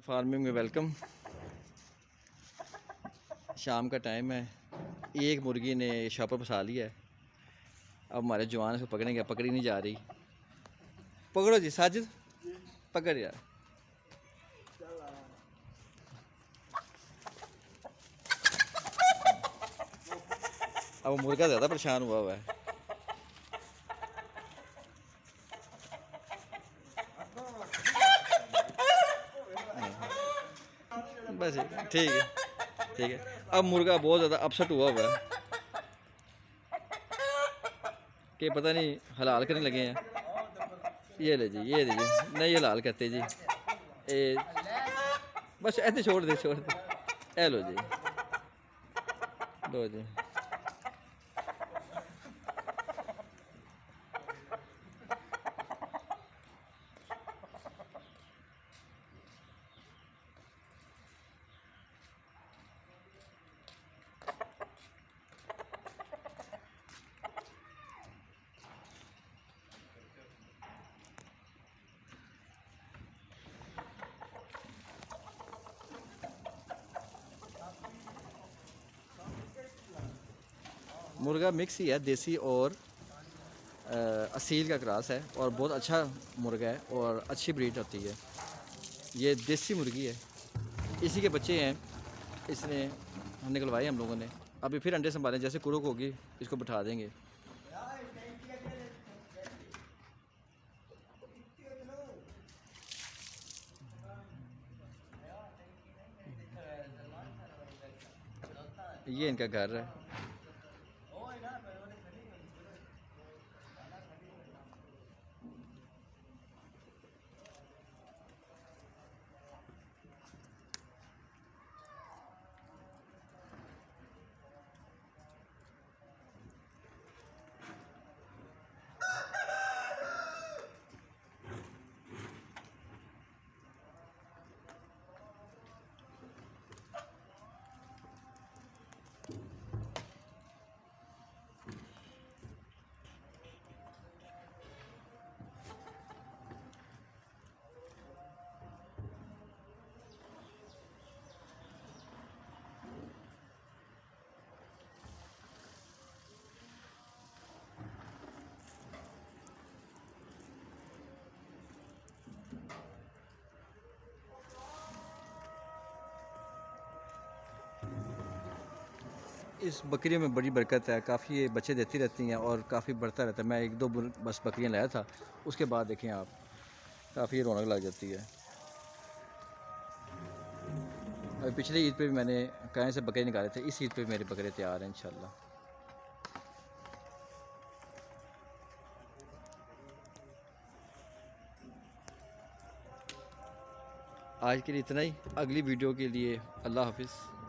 Farming में welcome. शाम का टाइम है, एक मुर्गी ने शॉपर फंसा लिया है। अब हमारे जवान इसको पकड़ेंगे, पकड़ी नहीं जा रही। पकड़ो जी साजिद, पकड़ यार। अब मुर्गा ज़्यादा परेशान हुआ है। बस ठीक है, ठीक है। अब मुर्गा बहुत ज़्यादा अपसेट हुआ है कि पता नहीं हलाल करने लगे हैं। ये ले जी, ये दे जी, नहीं हलाल करते जी। ए बस ऐसे छोड़ दे, छोड़ दे। ए लो जी, लो जी। मुर्गा मिक्स ही है, देसी और असील का क्रॉस है और बहुत अच्छा मुर्गा है और अच्छी ब्रीड होती है। ये देसी मुर्गी है, इसी के बच्चे हैं। इसने हम निकलवाए हम लोगों ने। अभी फिर अंडे संभालें, जैसे कुरुक होगी इसको बिठा देंगे। ये इनका घर है। इस बकरियों में बड़ी बरकत है, काफ़ी ये बच्चे देती रहती हैं और काफ़ी बढ़ता रहता है। मैं एक दो बस बकरियां लाया था, उसके बाद देखें आप, काफ़ी रौनक लग जाती है। अभी पिछले ईद पे भी मैंने कहीं से बकरे निकाले थे, इस ईद पे मेरे बकरे तैयार हैं इंशाल्लाह। आज के लिए इतना ही। अगली वीडियो के लिए अल्लाह हाफिज़।